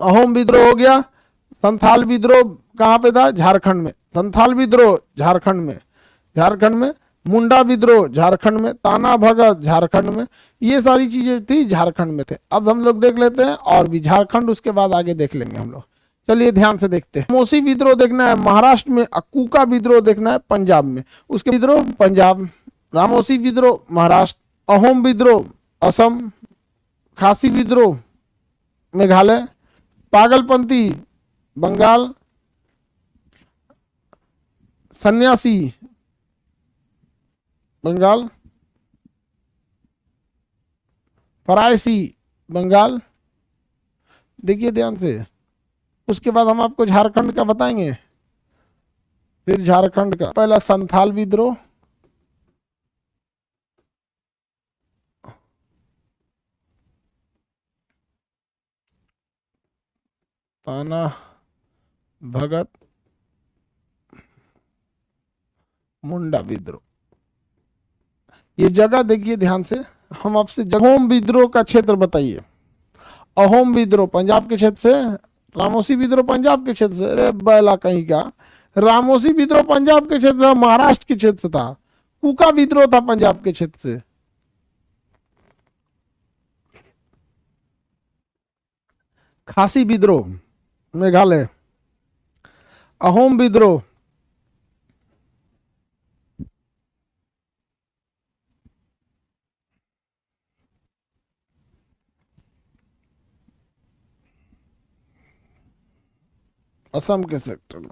अहोम विद्रोह हो गया। संथाल विद्रोह कहाँ पे था? झारखंड में। संथाल विद्रोह झारखंड में, झारखंड में। मुंडा विद्रोह झारखंड में, ताना भगत झारखंड में, ये सारी चीजें थी झारखंड में थे। अब हम लोग देख लेते हैं और भी झारखंड, उसके बाद आगे देख लेंगे हम लोग। चलिए ध्यान से देखते हैं। रामोसी विद्रोह देखना है महाराष्ट्र में, अक्कूका विद्रोह देखना है पंजाब में। उसके विद्रोह पंजाब, रामोसी विद्रोह महाराष्ट्र, अहोम विद्रोह असम, खासी विद्रोह मेघालय, पागलपंथी बंगाल, सन्यासी बंगाल, फरायसी बंगाल। देखिए ध्यान से। उसके बाद हम आपको झारखंड का बताएंगे। फिर झारखंड का पहला संथाल विद्रोह, ताना भगत, मुंडा विद्रोह। ये जगह देखिए ध्यान से। हम आपसे अहोम विद्रोह का क्षेत्र बताइए। अहोम विद्रोह पंजाब के क्षेत्र से, रामोसी विद्रोह पंजाब के क्षेत्र से। अरे बैला कहीं का, रामोसी विद्रोह पंजाब के क्षेत्र था, महाराष्ट्र के क्षेत्र से था। कुका विद्रोह था पंजाब के क्षेत्र से। खासी विद्रोह मेघालय, अहोम विद्रोह असम के सेक्टर में।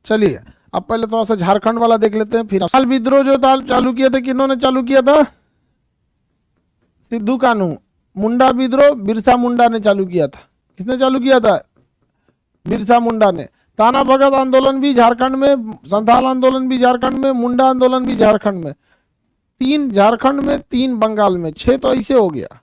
चलिए अब पहले थोड़ा सा झारखंड वाला देख लेते हैं। फिर साल विद्रोह जो था चालू किया था, किन्होंने चालू किया था? सिद्धू कानू। मुंडा विद्रोह बिरसा मुंडा ने चालू किया था। किसने चालू किया था? बिरसा मुंडा ने। ताना भगत आंदोलन भी झारखंड में, संथाल आंदोलन भी झारखंड में, मुंडा आंदोलन भी झारखंड में। 3 झारखंड में, 3 बंगाल में, 6 तो ऐसे हो गया।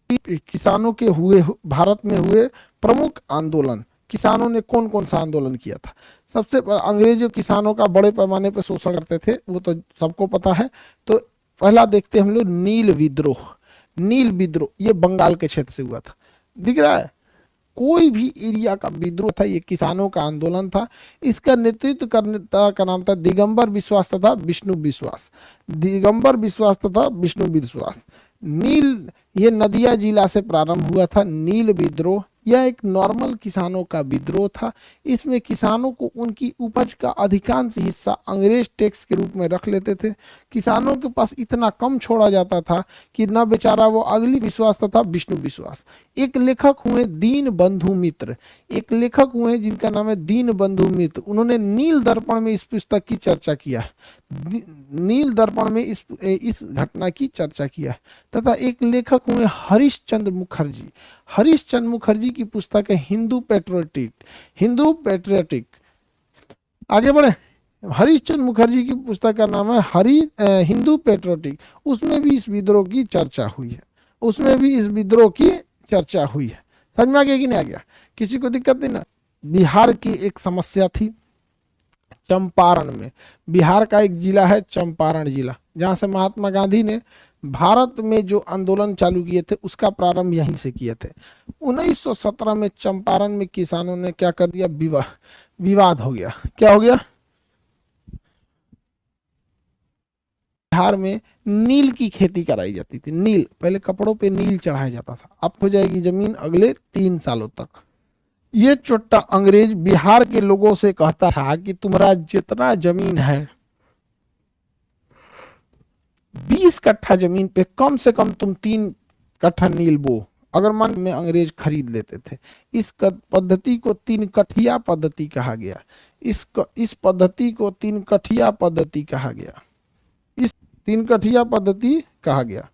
किसानों के हुए, भारत में हुए प्रमुख आंदोलन, किसानों ने कौन कौन सा आंदोलन किया था? सबसे अंग्रेज किसानों का बड़े पैमाने पर शोषण करते थे, वो तो सबको पता है। तो पहला देखते हैं हम लोग नील विद्रोह। नील विद्रोह ये बंगाल के क्षेत्र से हुआ था। दिख रहा है? कोई भी एरिया का विद्रोह था, ये किसानों का आंदोलन था। इसका नेतृत्व करने का नाम था दिगंबर विश्वास तथा विष्णु विश्वास। दिगंबर विश्वास तथा विष्णु विश्वास। नील, ये नदिया जिला से प्रारंभ हुआ था नील विद्रोह। यह एक नॉर्मल किसानों का विद्रोह था। इसमें किसानों को उनकी उपज का अधिकांश हिस्सा अंग्रेज टैक्स के रूप में रख लेते थे। किसानों के पास इतना कम छोड़ा जाता था कि न बेचारा वो अगली विश्वास तथा विष्णु विश्वास। एक लेखक हुए दीन बंधु मित्र, एक लेखक हुए जिनका नाम है दीन बंधु मित्र। उन्होंने नील दर्पण में इस पुस्तक की चर्चा किया, नील दर्पण में इस घटना की चर्चा किया। तथा एक लेखक हुए हरिश्चंद्र मुखर्जी। हरिश्चंद्र मुखर्जी की पुस्तक है हिंदू पैट्रियोटिक। हिंदू पैट्रियोटिक, आगे बढ़े। हरिश्चंद्र मुखर्जी की पुस्तक का नाम है हिंदू पैट्रियोटिक। उसमें भी इस विद्रोह की चर्चा हुई है, उसमें भी इस विद्रोह की चर्चा हुई है। समझ में आ गया कि नहीं आ गया? किसी को दिक्कत नहीं ना? बिहार की एक समस्या थी चंपारण में। बिहार का एक जिला है चंपारण जिला, जहां से महात्मा गांधी ने भारत में जो आंदोलन चालू किए थे उसका प्रारंभ यहीं से किए थे। 1917 में चंपारण में किसानों ने क्या कर दिया? विवाद हो गया। क्या हो गया? बिहार में नील की खेती कराई जाती थी। नील, पहले कपड़ों पे नील चढ़ाया जाता था। अब हो जाएगी जमीन अगले 3 सालों तक। ये चोट्टा अंग्रेज बिहार के लोगों से कहता था कि तुम्हारा जितना जमीन है 20 कट्ठा जमीन पे कम से कम तुम 3 कट्ठा नील बो। अगर मन में अंग्रेज खरीद लेते थे। इस पद्धति को 3 कठिया पद्धति कहा गया। इस पद्धति को 3 कठिया पद्धति कहा गया। इस 3 कठिया पद्धति कहा गया।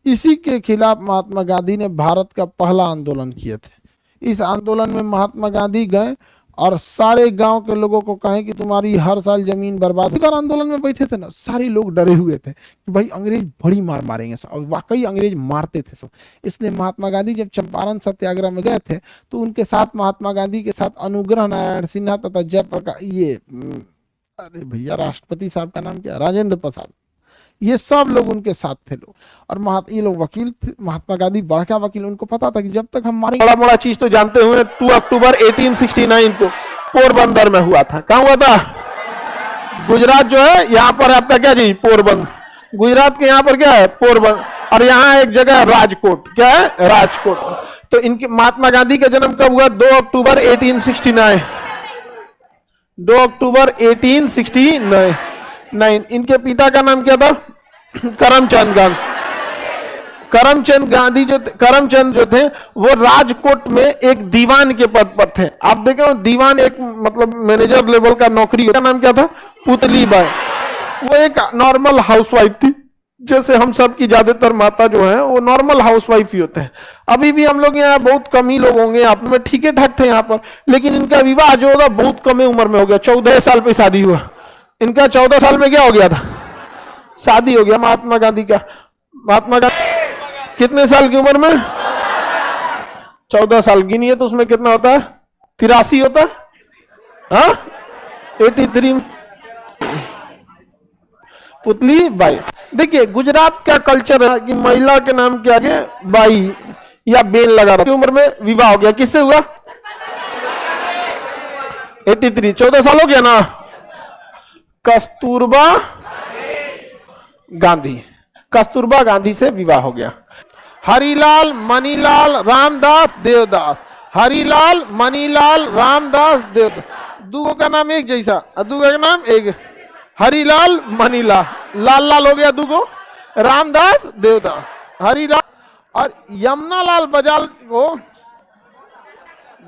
इसी के खिलाफ महात्मा गांधी ने भारत का पहला आंदोलन किए थे। इस आंदोलन में महात्मा गांधी गए और सारे गांव के लोगों को कहें कि तुम्हारी हर साल जमीन बर्बाद। अगर आंदोलन में बैठे थे ना, सारे लोग डरे हुए थे कि भाई अंग्रेज बड़ी मार मारेंगे। और वाकई अंग्रेज मारते थे सब। इसलिए महात्मा गांधी जब चंपारण सत्याग्रह में गए थे तो उनके साथ, महात्मा गांधी के साथ अनुग्रह नारायण सिन्हा तथा जयप्रकाश, ये अरे भैया राष्ट्रपति साहब का नाम क्या? राजेंद्र प्रसाद। ये सब लोग उनके साथ थे लोग। और ये लोग वकील थे, महात्मा गांधी बड़ा क्या वकील, उनको पता था कि जब तक हम मारेंगे। बड़ा बड़ा चीज तो जानते हुए 2 अक्टूबर 1869 को पोरबंदर में हुआ था। कहां हुआ था? गुजरात जो है यहाँ पर आपका क्या जी, पोरबंदर। गुजरात के यहाँ पर क्या है? पोरबंदर। और यहाँ एक जगह है राजकोट। क्या है? राजकोट। तो इनके महात्मा गांधी का जन्म कब हुआ? 2 अक्टूबर 1869। 2 अक्टूबर 1869। इनके पिता का नाम क्या था? करमचंद गांधी। करमचंद जो थे वो राजकोट में एक दीवान के पद पर थे। आप देखे दीवान एक मतलब मैनेजर लेवल का नौकरी होता। नाम क्या था? पुतली बाई। वो एक नॉर्मल हाउसवाइफ थी, जैसे हम सब की ज्यादातर माता जो है वो नॉर्मल हाउसवाइफ ही होते हैं। अभी भी हम लोग यहाँ बहुत कम ही लोग होंगे, आप में ठीक ठाक थे यहाँ पर, लेकिन इनका विवाह जो होगा बहुत कम उम्र में हो गया। 14 साल पे शादी हुआ इनका। 14 साल में क्या हो गया था? शादी हो गया महात्मा गांधी का। महात्मा गांधी कितने साल की उम्र में? 14 साल। गिनिए तो उसमें कितना होता है? 83 होता है। हाँ 83। पुतली बाई। देखिए गुजरात का कल्चर है कि महिला के नाम के आगे बाई या बेन लगा रहा। उम्र में विवाह हो गया। किससे हुआ? 83। 14 साल हो गया ना। कस्तूरबा गांधी से विवाह हो गया। हरिलाल, मनीलाल, रामदास, देवदास। हरिलाल, मनीलाल, रामदास, देवदास। दूगों का नाम एक जैसा, दूगों का नाम एक। हरिलाल, मनीलाल, लाल लाल हो गया दूगो। रामदास, देवदास। हरिलाल और यमुना लाल बजाज को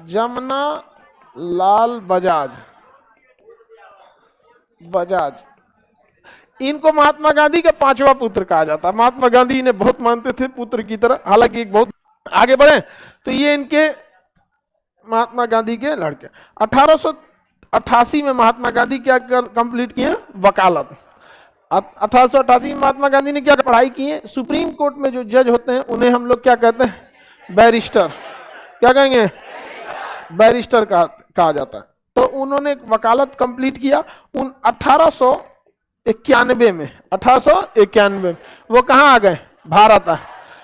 जमुना लाल बजाज। इनको महात्मा गांधी का 5वां पुत्र कहा जाता है। महात्मा गांधी इन्हें बहुत मानते थे पुत्र की तरह। हालांकि एक बहुत आगे बढ़े तो ये इनके महात्मा गांधी के लड़के। 1888 में महात्मा गांधी क्या कंप्लीट किए? वकालत। 1888 में महात्मा गांधी ने क्या पढ़ाई की है? सुप्रीम कोर्ट में जो जज होते हैं उन्हें हम लोग क्या कहते हैं? बैरिस्टर। क्या कहेंगे? बैरिस्टर कहा जाता है। तो उन्होंने वकालत कंप्लीट किया 1891 में। 1891 वो कहाँ आ गए? भारत आए।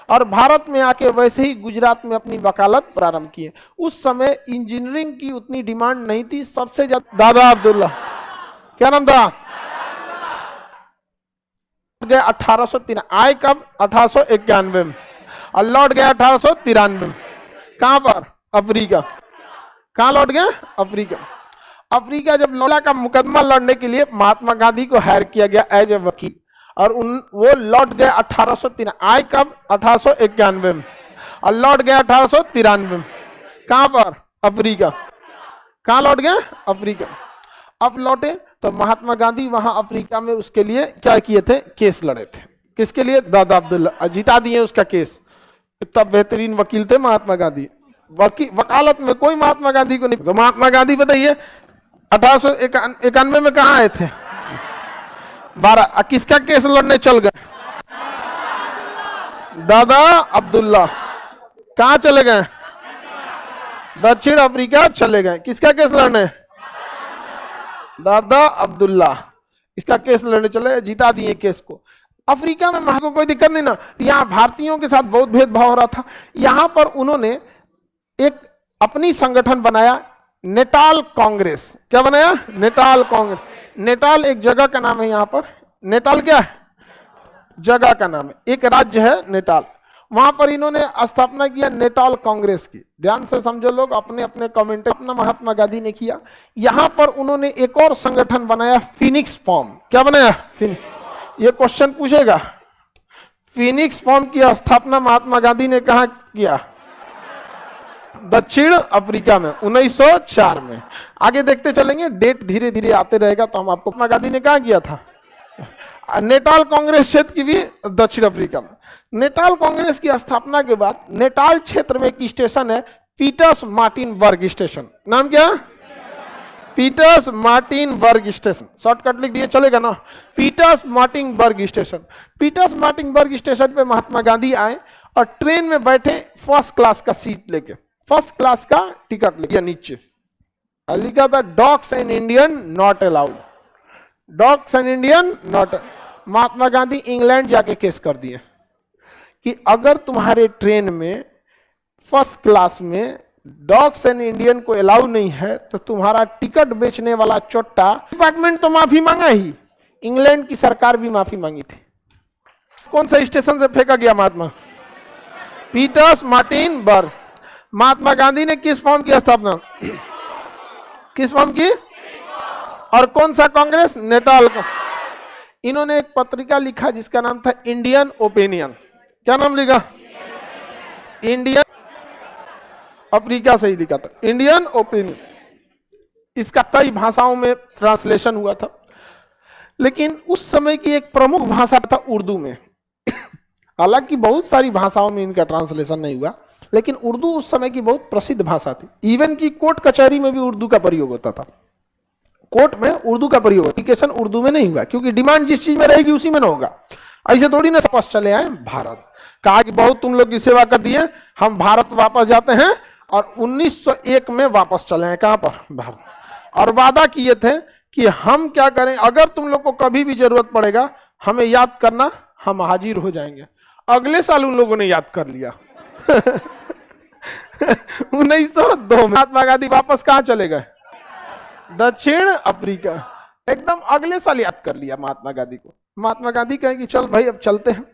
और भारत में आके वैसे ही गुजरात में अपनी वकालत प्रारंभ किए। उस समय इंजीनियरिंग की उतनी डिमांड नहीं थी। सबसे ज्यादा दादा अब्दुल्ला, क्या नाम था? गए 1893। आए कब? 1891 में। और लौट गया 1893 में। कहां पर? अफ्रीका। कहां लौट गया? अफ्रीका। अफ्रीका जब लौटा का मुकदमा लड़ने के लिए महात्मा गांधी को हायर किया गया एज ए वकील। और वो लौट गए 1893। आए कब? 1891 में। और लौट गया 1893 में। कहां पर? अफ्रीका। कहां लौट गए? अफ्रीका। अब लौटे तो महात्मा गांधी वहां अफ्रीका में उसके लिए क्या किए थे? केस लड़े थे। किसके लिए? दादा अब्दुल्ला। जिता दिए उसका केस। इतना बेहतरीन वकील थे महात्मा गांधी। वकालत में कोई महात्मा गांधी को नहीं। तो महात्मा गांधी बताइए 1891 में कहा आए थे? 12। किसका केस लड़ने चल गए? दादा अब्दुल्ला। कहां चले गए? दक्षिण अफ्रीका चले गए। किसका केस लड़ने? दादा अब्दुल्ला। इसका केस लड़ने चले, जीता दिए केस को। अफ्रीका में को कोई दिक्कत नहीं ना। यहाँ भारतीयों के साथ बहुत भेदभाव हो रहा था। यहां पर उन्होंने एक अपनी संगठन बनाया, नेटाल कांग्रेस। क्या बनाया? Natal Congress. नेटाल एक जगह का नाम है। यहाँ पर नेटाल क्या है? जगह का नाम है। एक राज्य है नेटाल। वहां पर इन्होंने स्थापना किया नेटाल कांग्रेस की। ध्यान से समझो लोग, अपने अपने कमेंट अपना महात्मा गांधी ने किया। यहां पर उन्होंने एक और संगठन बनाया, फिनिक्स फॉर्म। क्या बनाया? ये क्वेश्चन पूछेगा। फिनिक्स फॉर्म की स्थापना महात्मा गांधी ने कहा किया? दक्षिण अफ्रीका में 1904 में। आगे देखते चलेंगे, डेट धीरे धीरे आते रहेगा तो हम आपको। महात्मा गांधी ने कहा किया था? नेटाल कांग्रेस क्षेत्र की भी दक्षिण अफ्रीका में। नेटाल कांग्रेस की स्थापना के बाद नेटाल क्षेत्र में एक स्टेशन है, पीटर्समार्टिनबर्ग स्टेशन। नाम क्या? पीटर्समार्टिनबर्ग स्टेशन। शॉर्टकट लिख दिए चलेगा ना? पीटर्समार्टिनबर्ग स्टेशन। पीटर्समार्टिनबर्ग स्टेशन पे महात्मा गांधी आए और ट्रेन में बैठे, फर्स्ट क्लास का सीट लेके, फर्स्ट क्लास का टिकट लेके। नीचे लिखा था dogs and Indian not allowed. Dogs and Indian not. Mahatma Gandhi England जाके केस कर दिए कि अगर तुम्हारे ट्रेन में फर्स्ट क्लास में डॉग्स एंड इंडियन को अलाउ नहीं है तो तुम्हारा टिकट बेचने वाला चोट्टा, डिपार्टमेंट तो माफी मांगा ही, इंग्लैंड की सरकार भी माफी मांगी थी। कौन सा स्टेशन से फेंका गया महात्मा? पीटर्स मार्टिन बर्ग। महात्मा गांधी ने किस फॉर्म की स्थापना, किस फॉर्म की, और कौन सा कांग्रेस? नेटाल का। इन्होंने एक पत्रिका लिखा जिसका नाम था इंडियन ओपिनियन। क्या नाम लिखा? इंडियन, अफ्रीका से ही लिखा था, इंडियन ओपिनियन। इसका कई भाषाओं में ट्रांसलेशन हुआ था, लेकिन उस समय की एक प्रमुख भाषा था उर्दू में। हालांकि बहुत सारी भाषाओं में इनका ट्रांसलेशन नहीं हुआ, लेकिन उर्दू उस समय की बहुत प्रसिद्ध भाषा थी। इवन की कोर्ट कचहरी में भी उर्दू का प्रयोग होता था, कोर्ट में उर्दू का प्रयोग। एप्लीकेशन उर्दू में नहीं हुआ क्योंकि डिमांड जिस चीज में रहेगी उसी में ना होगा। ऐसे थोड़ी ना वापस चले आए भारत, कहा कि बहुत तुम लोग की सेवा कर दिए, हम भारत वापस जाते हैं, और 1901 में वापस चले हैं। कहां पर? भारत। और वादा किए थे कि हम क्या करें, अगर तुम लोग को कभी भी जरूरत पड़ेगा हमें याद करना, हम हाजिर हो जाएंगे। अगले साल उन लोगों ने याद कर लिया। 1902 में महात्मा गांधी वापस कहां चले गए? दक्षिण अफ्रीका। एकदम अगले साल याद कर लिया महात्मा गांधी को। महात्मा गांधी कहे कि चल भाई अब चलते हैं।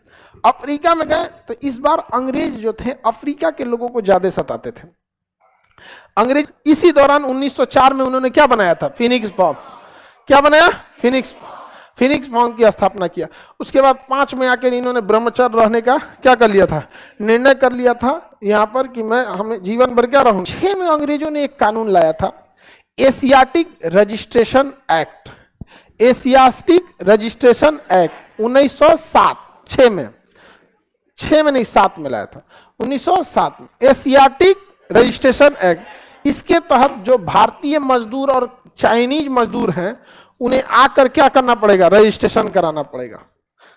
अफ्रीका में गए तो इस बार अंग्रेज जो थे अफ्रीका के लोगों को ज्यादा सताते थे। अंग्रेज इसी दौरान 1904 में उन्होंने क्या बनाया था? Phoenix form. क्या बनाया? फिनिक्स फॉर्म की स्थापना किया। उसके बाद 5 में आकर इन्होंने ब्रह्मचर्य रहने का क्या कर लिया था? निर्णय कर लिया था यहां पर कि मैं हमें जीवन भर क्या रहूं। 6 में अंग्रेजों ने एक कानून लाया था, Asiatic registration act. Asiatic registration act 1907, 6 में नहीं 7 में लाया था, 1907 में एशियाटिक रजिस्ट्रेशन एक्ट। इसके तहत जो भारतीय मजदूर और चाइनीज मजदूर हैं उन्हें आकर क्या करना पड़ेगा? रजिस्ट्रेशन कराना पड़ेगा,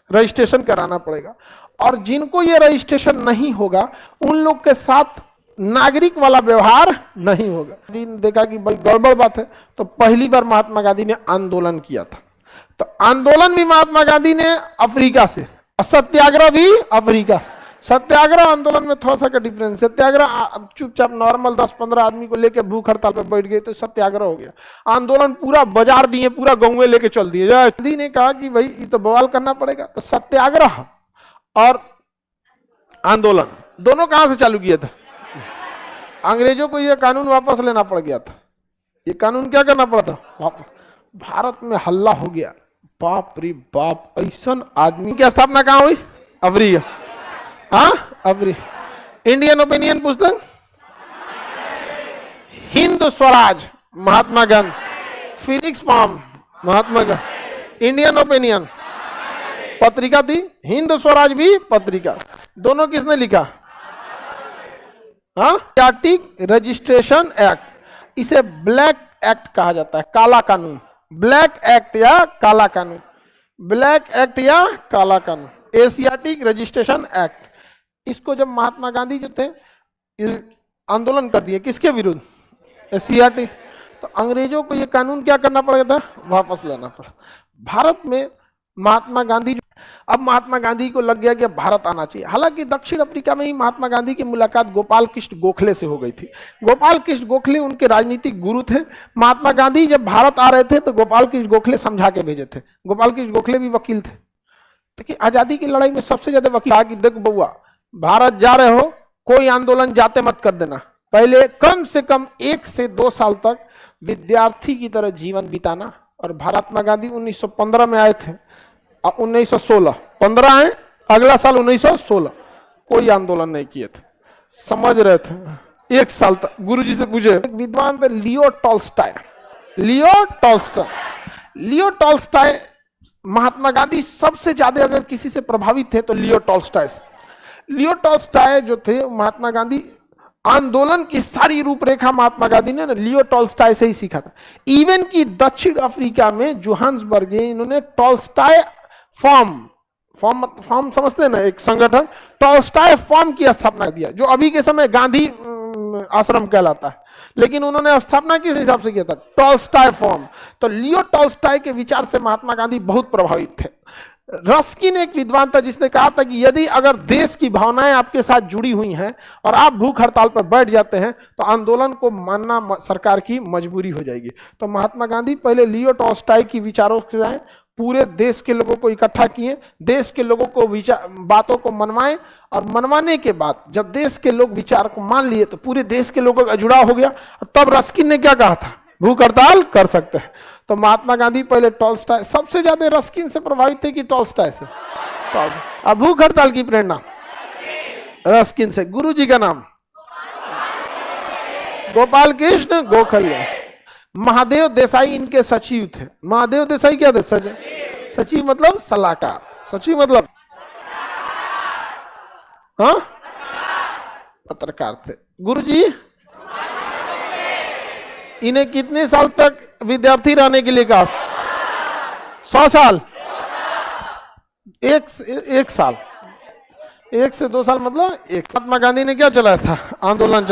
रजिस्ट्रेशन कराना पड़ेगा। और जिनको ये रजिस्ट्रेशन नहीं होगा उन लोग के साथ नागरिक वाला व्यवहार नहीं होगा। देखा कि भाई गड़बड़ बात है, तो पहली बार महात्मा गांधी ने आंदोलन किया था। तो आंदोलन भी महात्मा गांधी ने अफ्रीका से, सत्याग्रह भी अफ्रीका से। सत्याग्रह आंदोलन में थोड़ा सा का डिफरेंस। सत्याग्रह चुपचाप नॉर्मल 10-15 आदमी को लेकर भूख हड़ताल पर बैठ गए तो सत्याग्रह हो गया। आंदोलन पूरा बाजार दिए, पूरा गांव लेके चल दिए। गांधी ने कहा कि भाई ये तो बवाल करना पड़ेगा, तो सत्याग्रह और आंदोलन दोनों कहां से चालू किया था? अंग्रेजों को यह कानून वापस लेना पड़ गया था। ये कानून क्या करना पड़ा था? वापस। भारत में हल्ला हो गया, बाप रे बाप, ऐसा आदमी की स्थापना कहां हुई? अफ्रीका। हाँ, अफ्रीका। इंडियन ओपिनियन पुस्तक, Hind Swaraj Mahatma Gandhi, Phoenix form Mahatma Gandhi, Indian opinion पत्रिका थी, हिंद स्वराज भी पत्रिका। दोनों किसने लिखा? Asiatic registration act. इसे ब्लैक एक्ट कहा जाता है, काला कानून। ब्लैक एक्ट या काला कानून, ब्लैक एक्ट या काला कानून, एशियाटिक रजिस्ट्रेशन एक्ट। इसको जब महात्मा गांधी जो थे आंदोलन कर दिए, किसके विरुद्ध? एशियाटिक। तो अंग्रेजों को यह कानून क्या करना पड़ेगा था? वापस लेना पड़ा। भारत में महात्मा गांधी, अब महात्मा गांधी को लग गया कि अब भारत आना चाहिए। हालांकि दक्षिण अफ्रीका में ही महात्मा गांधी की मुलाकात गोपाल कृष्ण गोखले से हो गई थी। गोपाल कृष्ण गोखले उनके राजनीतिक गुरु थे। महात्मा गांधी जब भारत आ रहे थे तो गोपाल कृष्ण गोखले समझा के भेजे थे। गोपाल कृष्ण गोखले भी वकील थे। देखिए आजादी की लड़ाई में सबसे ज्यादा वकील आ कि देखो बउआ, भारत जा रहे हो, कोई आंदोलन जाते मत कर देना, पहले कम से कम 1 से 2 साल तक विद्यार्थी की तरह जीवन बिताना। और महात्मा गांधी 1915 में आए थे, 1916 15 आए, अगला साल 1916 कोई आंदोलन नहीं किए थे, समझ रहे थे। 1 साल तक गुरुजी से पूछे, एक विद्वान थे Leo Tolstoy. Leo Tolstoy Mahatma Gandhi सबसे ज्यादा अगर किसी से प्रभावित थे तो लियो टॉल्स्टॉय से। लियो टॉल्स्टॉय जो थे महात्मा गांधी आंदोलन की सारी रूपरेखा महात्मा गांधी ने लियो टॉल्स्टॉय से ही सीखा था। इवन की दक्षिण अफ्रीका में जोहान्सबर्ग इन्होंने टॉल्स्टॉय फॉर्म समझते हैं ना, एक संगठन टॉल्स्टॉय फॉर्म की स्थापना दिया, जो अभी के समय गांधी आश्रम कहलाता है। लेकिन उन्होंने स्थापना किस हिसाब से किया था? Tolstoy form. तो लियो टॉल्स्टॉय के विचार से महात्मा गांधी बहुत प्रभावित थे। रस्किन एक विद्वान था जिसने कहा था कि यदि अगर देश की भावनाएं आपके साथ जुड़ी हुई हैं और आप भूख हड़ताल पर बैठ जाते हैं तो आंदोलन को मानना सरकार की मजबूरी हो जाएगी। तो महात्मा गांधी पहले लियो टॉल्स्टॉय की विचारों से जाए, पूरे देश के लोगों को इकट्ठा किए, देश के लोगों को बातों को मनवाएं, और मनवाने के बाद जब देश के लोग विचार को मान लिए तो पूरे देश के लोगों का जुड़ाव हो गया। तब रस्किन ने क्या कहा था, भूख हड़ताल कर सकते हैं। तो महात्मा गांधी पहले टॉल्स्टॉय, सबसे ज्यादा रस्किन से प्रभावित थे कि टॉल्स्टॉय से? अब भूख हड़ताल की प्रेरणा रस्किन से। गुरु जी का नाम गोपाल कृष्ण गोखले। महादेव देसाई इनके सचिव थे। महादेव देसाई क्या थे? सचिव मतलब सलाहकार, सचिव मतलब हाँ पत्रकार थे। गुरु जी इन्हें कितने साल तक विद्यार्थी रहने के लिए कहा? 100 साल। एक साल, 1 से 2 साल मतलब महात्मा गांधी ने क्या चलाया था? आंदोलन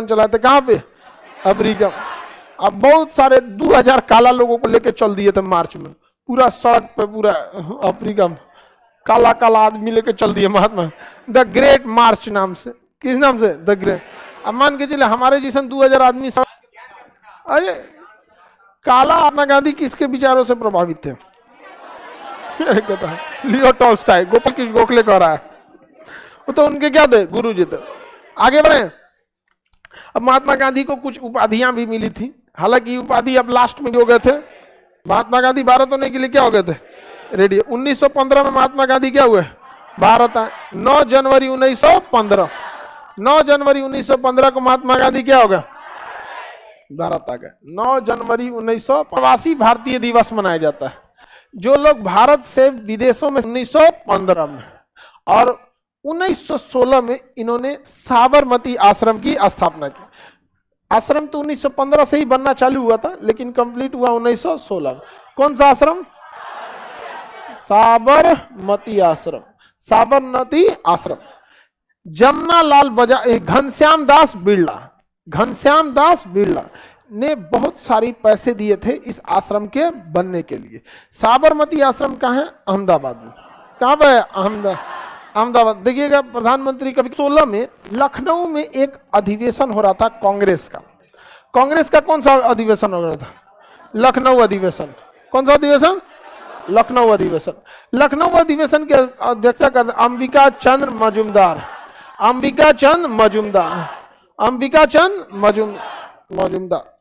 चलाए थे। कहां पे? अफ्रीका। अब बहुत सारे 2000 काला लोगों को लेके चल दिए थे मार्च में, पूरा सड़क पे, पूरा अफ्रीका में काला काला आदमी लेके चल दिए महात्मा। द ग्रेट मार्च नाम से। किस नाम से? The great. अब मान के चले हमारे जैसन 2000 आदमी। अरे काला महात्मा गांधी किसके विचारों से प्रभावित थे? लियो टॉल्स्टॉय, गोपाल कृष्ण गोखले कह रहा है, वो तो उनके क्या थे? गुरु जी थे। आगे बढ़े। अब महात्मा गांधी को कुछ उपाधियां भी मिली थी, हालांकि उपाधि अब लास्ट में हो गए थे। महात्मा गांधी भारत होने के लिए क्या हो गए थे? रेडी। 1915 में महात्मा गांधी क्या हुए? भारत आए। 9 जनवरी 1915, 9 जनवरी 1915 को महात्मा गांधी क्या हो गया? भारत आ गए। 9 जनवरी 1900 प्रवासी भारतीय दिवस मनाया जाता है। जो लोग भारत से विदेशों में 1915 में, और 1916 में इन्होंने साबरमती आश्रम की स्थापना की। आश्रम तो 1915 से ही बनना चालू हुआ था, लेकिन कंप्लीट हुआ 1916 में। कौन सा आश्रम? साबरमती आश्रम। साबरमती आश्रम। जमनालाल बजाज, घनश्याम दास बिरला ने बहुत सारी पैसे दिए थे इस आश्रम के बनने के लिए। साबरमती आश्रम कहाँ है? अहमदाबाद में। कहाँ पे है? अहमदाबाद। देखिएगा, प्रधानमंत्री कभी 16 में लखनऊ में एक अधिवेशन हो रहा था कांग्रेस का। कांग्रेस का कौन सा अधिवेशन हो रहा था? लखनऊ अधिवेशन। कौन सा अधिवेशन? लखनऊ अधिवेशन। लखनऊ अधिवेशन के अध्यक्षता कर अंबिका चंद्र मजूमदार।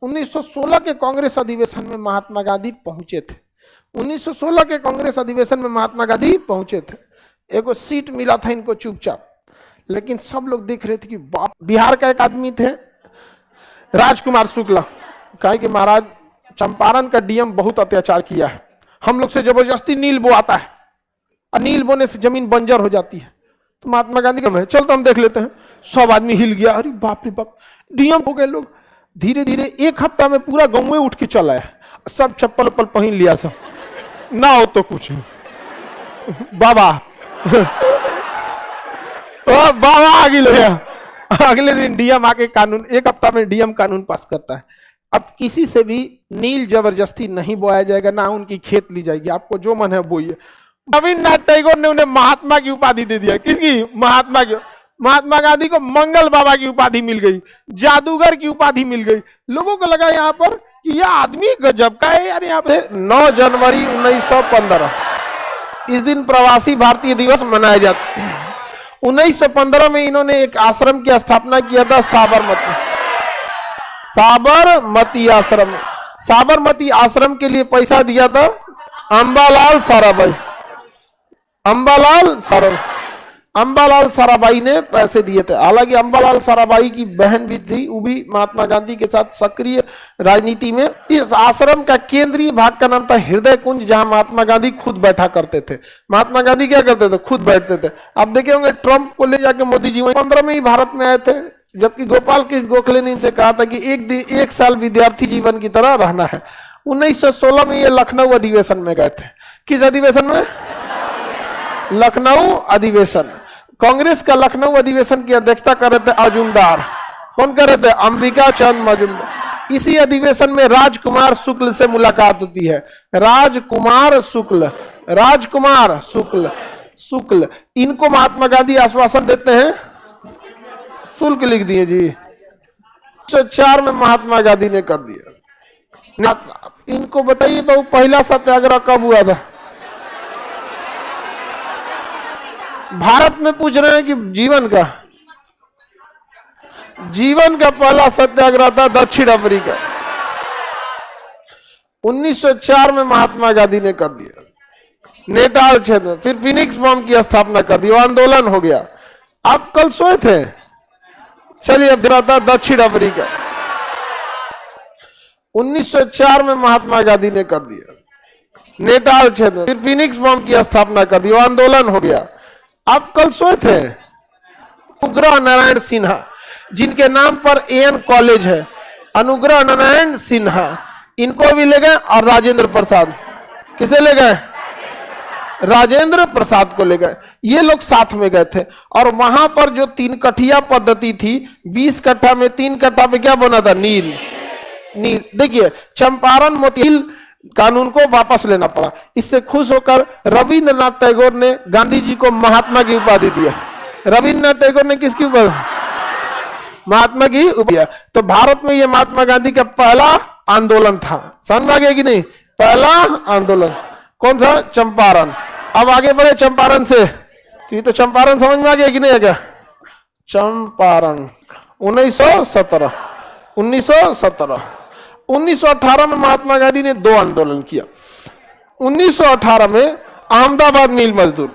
1916 के कांग्रेस अधिवेशन में महात्मा गांधी पहुंचे थे। 1916 के कांग्रेस अधिवेशन में महात्मा गांधी पहुंचे थे। एक सीट मिला था इनको चुपचाप, लेकिन सब लोग देख रहे थे कि बाप। बिहार का एक आदमी थे राजकुमार शुक्ला, कहे कि महाराज चंपारण का डीएम बहुत अत्याचार किया है, हम लोग से जबरदस्ती नील बो आता है, और नील बोने से जमीन बंजर हो जाती है। तो महात्मा गांधी का चल तो हम देख लेते हैं। सब आदमी हिल गया, अरे बाप रे बाप, डीएम हो गए लोग। धीरे धीरे 1 हफ्ता में पूरा गांव में उठ के चला है, सब चप्पल उप्पल पहन लिया, सब ना हो तो कुछ बाबा बाबा आगे गया। अगले दिन डीएम आके कानून, 1 हफ्ता में डीएम कानून पास करता है। अब किसी से भी नील जबरदस्ती नहीं बोया जाएगा, ना उनकी खेत ली जाएगी, आपको जो मन है बोइए। रविन्द्रनाथ टैगोर ने उन्हें महात्मा की उपाधि दे दिया। किसकी? महात्मा की। महात्मा गांधी को मंगल बाबा की उपाधि मिल गई, जादूगर की उपाधि मिल गई। लोगों को लगा यहाँ पर कि यह आदमी गजब का है यार। यहाँ पे 9 जनवरी 1915 इस दिन प्रवासी भारतीय दिवस मनाया जाता है। 1915 में इन्होंने एक आश्रम की स्थापना किया था, साबरमती आश्रम। साबरमती आश्रम के लिए पैसा दिया था अंबालाल साराभाई ने पैसे दिए थे। हालांकि अंबालाल साराभाई की बहन भी थी, वो भी महात्मा गांधी के साथ सक्रिय राजनीति में। इस आश्रम का केंद्रीय भाग का नाम था हृदय कुंज, जहां महात्मा गांधी खुद बैठा करते थे। महात्मा गांधी क्या करते थे? खुद बैठते थे। आप देखे होंगे ट्रंप को ले जाके मोदी जी 15 में ही भारत में आए थे, जबकि गोपाल कृष्ण गोखले ने इनसे कहा था कि 1 साल विद्यार्थी जीवन की तरह रहना है। 1916 में ये लखनऊ अधिवेशन में गए थे। किस अधिवेशन में? लखनऊ अधिवेशन। कांग्रेस का लखनऊ अधिवेशन की अध्यक्षता कर रहे थे मजूमदार। कौन कर रहे थे? अंबिका चंद्र मजूमदार। इसी अधिवेशन में राजकुमार शुक्ल से मुलाकात होती है। राजकुमार शुक्ल राजकुमार शुक्ल, शुक्ल। इनको महात्मा गांधी आश्वासन देते हैं, शुल्क लिख दिए जी। 1904 में महात्मा गांधी ने कर दिया। इनको बताइए तो पहला सत्याग्रह कब हुआ था? भारत में पूछ रहे हैं कि जीवन का पहला सत्याग्रह था दक्षिण अफ्रीका। 1904 में महात्मा गांधी ने कर दिया नेटाल क्षेत्र में। फिर फिनिक्स फॉर्म की स्थापना कर दी, आंदोलन हो गया। आप कल सोए थे? चलिए अब था दक्षिण अफ्रीका। 1904 में महात्मा गांधी ने कर दिया नेटाल क्षेत्र में। फिर फिनिक्स फॉर्म की स्थापना कर दी, आंदोलन हो गया। आप कल सोए थे? अनुग्रह नारायण सिन्हा, जिनके नाम पर एएन कॉलेज है, अनुग्रह नारायण सिन्हा, इनको भी ले गए। और राजेंद्र प्रसाद, किसे ले गए? राजेंद्र प्रसाद को ले गए। ये लोग साथ में गए थे। और वहां पर जो 3 कठिया पद्धति थी, 20 कट्ठा में 3 कट्ठा पे क्या बना था? नील। देखिए, चंपारण मोतील कानून को वापस लेना पड़ा। इससे खुश होकर रविंद्रनाथ टैगोर ने गांधी जी को महात्मा की उपाधि दिया। रविंद्रनाथ टैगोर ने किसकी उपाधि? महात्मा की उपाधि। तो भारत में यह महात्मा गांधी का पहला आंदोलन था। समझ आ गया कि नहीं? पहला आंदोलन कौन सा? चंपारण। अब आगे बढ़े चंपारण से। तो ये तो चंपारण समझ में आ गया कि नहीं? आगे चंपारण 1917। 1918 में महात्मा गांधी ने 2 आंदोलन किया। 1918 में अहमदाबाद मिल मजदूर,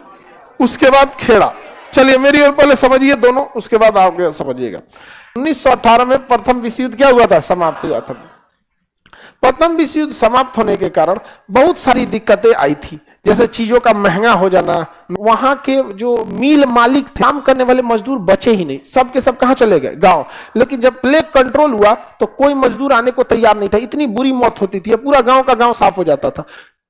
उसके बाद खेड़ा। चलिए मेरी ओर पहले समझिए दोनों, उसके बाद आप समझिएगा। 1918 में प्रथम विश्व युद्ध क्या हुआ था? समाप्त हुआ था। प्रथम विश्व युद्ध समाप्त होने के कारण बहुत सारी दिक्कतें आई थी, जैसे चीजों का महंगा हो जाना। वहां के जो मिल मालिक थे, काम करने वाले मजदूर बचे ही नहीं, सब के सब कहां चले गए? गांव। लेकिन जब प्लेग कंट्रोल हुआ तो कोई मजदूर आने को तैयार नहीं था। इतनी बुरी मौत होती थी, पूरा गांव का गांव साफ हो जाता था।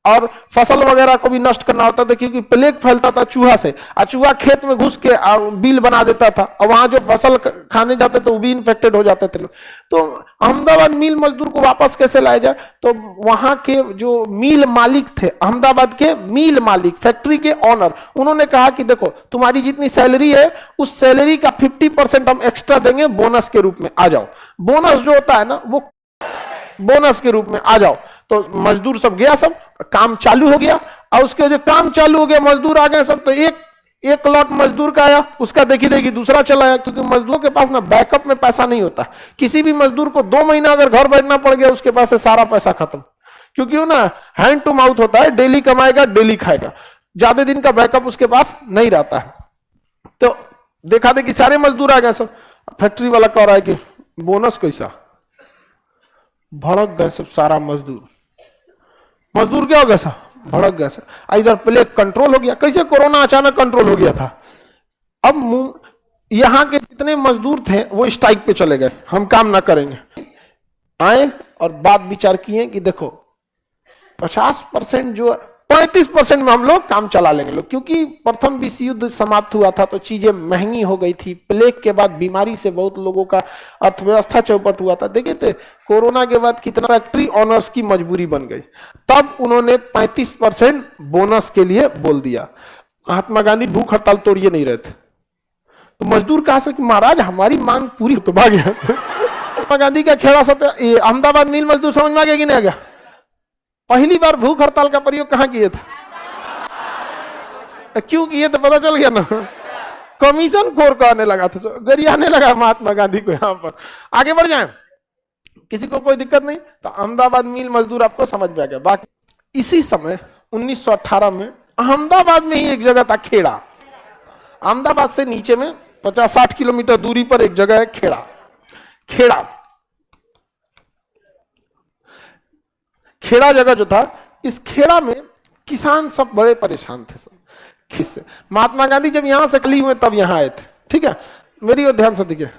और फसल वगैरह को भी नष्ट करना होता था, क्योंकि प्लेग फैलता था चूहा से, और चूहा खेत में घुस के बिल बना देता था, और वहां जो फसल खाने जाते थे वो भी इन्फेक्टेड हो जाते थे लोग। तो अहमदाबाद मिल मजदूर को वापस कैसे लाया जाए? तो वहां के जो मिल मालिक थे, अहमदाबाद के मिल मालिक, फैक्ट्री के ऑनर, उन्होंने कहा कि देखो तुम्हारी जितनी सैलरी है उस सैलरी का 50% हम एक्स्ट्रा देंगे बोनस के रूप में, आ जाओ। बोनस जो होता है ना, वो बोनस के रूप में आ जाओ। तो मजदूर सब गया, सब काम चालू हो गया। और उसके जो काम चालू हो गया, मजदूर आ गए सब। तो एक लॉट मजदूर का आया, उसका देखी देखी दूसरा चला आया, क्योंकि मजदूरों के पास ना बैकअप में पैसा नहीं होता। किसी भी मजदूर को 2 महीना अगर घर बैठना पड़ गया, उसके पास से सारा पैसा खत्म, क्योंकि वो ना हैंड टू माउथ होता है, डेली कमाएगा डेली खाएगा, ज्यादा दिन का बैकअप उसके पास नहीं रहता है। तो देखा देखी सारे मजदूर आ गए सब। फैक्ट्री वाला कह रहा है कि बोनस कैसा? भड़क गए सब सारा मजदूर क्या हो गया? सा भड़क गया सा। इधर प्लेग कंट्रोल हो गया। कैसे कोरोना अचानक कंट्रोल हो गया था? अब यहां के जितने मजदूर थे वो स्ट्राइक पे चले गए, हम काम ना करेंगे। आए और बात विचार किए कि देखो 50% जो 35% में हम लोग काम चला लेंगे लोग, क्योंकि प्रथम विश्व युद्ध समाप्त हुआ था तो चीजें महंगी हो गई थी। प्लेग के बाद बीमारी से बहुत लोगों का अर्थव्यवस्था चौपट हुआ था। देखे थे कोरोना के बाद कितना फैक्ट्री ऑनर्स की मजबूरी बन गई। तब उन्होंने 35% बोनस के लिए बोल दिया। महात्मा गांधी भूख हड़ताल तोड़िए नहीं रहे थे। तो मजदूर कहा से कि महाराज हमारी मांग पूरी तो भाग गया। महात्मा गांधी का खेड़ा सत्य अहमदाबाद मिल मजदूर समझ में आ गया कि नहीं आ गया? पहली बार भूख हड़ताल का प्रयोग कहां किए थे? क्यों किए थे पता चल गया ना। कमीशन खोर कहने लगा था, गरियाने लगा महात्मा गांधी को। यहां पर आगे बढ़ जाए, किसी को कोई दिक्कत नहीं। तो अहमदाबाद मिल मजदूर आपको समझ में आ गया। बाकी इसी समय 1918 में अहमदाबाद में ही एक जगह था खेड़ा। अहमदाबाद से नीचे में 50-60 किलोमीटर दूरी पर एक जगह है खेड़ा जगह जो था, इस खेड़ा में किसान सब बड़े परेशान थे सब खिस्से। महात्मा गांधी जब यहां से निकली हुए तब यहां आए थे। ठीक है, मेरी ओर ध्यान से देखिए।